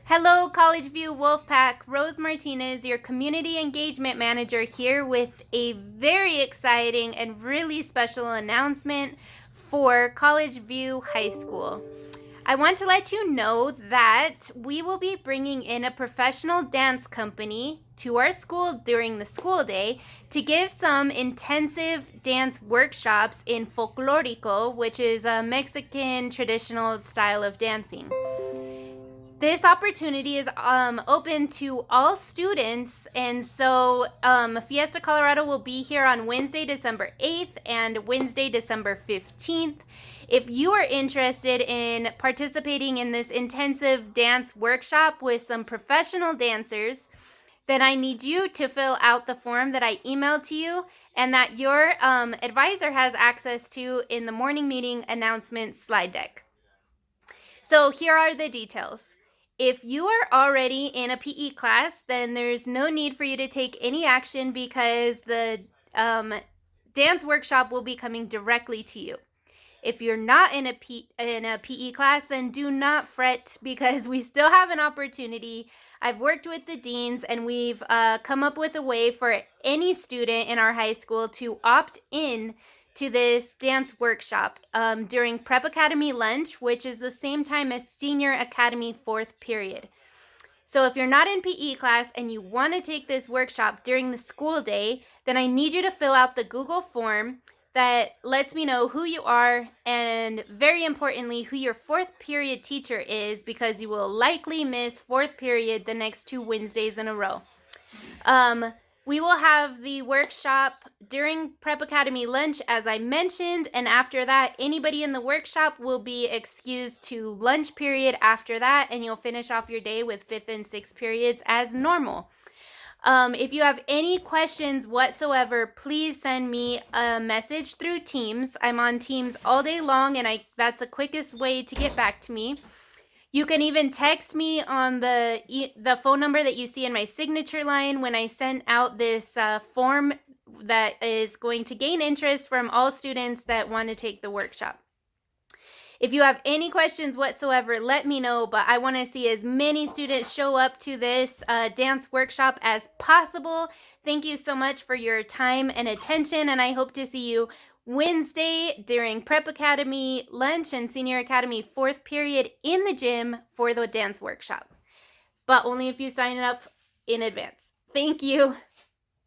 Hello, College View Wolfpack. Rose Martinez, your community engagement manager, here with a very exciting and really special announcement for College View High School. I want to let you know that we will be bringing in a professional dance company to our school during the school day to give some intensive dance workshops in Folklórico, which is a Mexican traditional style of dancing. This opportunity is open to all students, and so Fiesta Colorado will be here on Wednesday, December 8th and Wednesday, December 15th. If you are interested in participating in this intensive dance workshop with some professional dancers, then I need you to fill out the form that I emailed to you and that your advisor has access to in the morning meeting announcement slide deck. So here are the details. If you are already in a PE class, then there's no need for you to take any action because the dance workshop will be coming directly to you. If you're not in a PE class, then do not fret because we still have an opportunity. I've worked with the deans and we've come up with a way for any student in our high school to opt in to this dance workshop during Prep Academy lunch, which is the same time as Senior Academy fourth period. So if you're not in PE class and you want to take this workshop during the school day, then I need you to fill out the Google form that lets me know who you are and, very importantly, who your fourth period teacher is, because you will likely miss fourth period the next 2 Wednesdays in a row. We will have the workshop during Prep Academy lunch, as I mentioned, and after that, anybody in the workshop will be excused to lunch period after that, and you'll finish off your day with 5th and 6th periods as normal. If you have any questions whatsoever, please send me a message through Teams. I'm on Teams all day long, and that's the quickest way to get back to me. You can even text me on the phone number that you see in my signature line when I send out this form that is going to gain interest from all students that want to take the workshop. If you have any questions whatsoever, let me know, but I want to see as many students show up to this dance workshop as possible. Thank you so much for your time and attention, and I hope to see you Wednesday during Prep Academy lunch and Senior Academy fourth period in the gym for the dance workshop, but only if you sign up in advance. Thank you.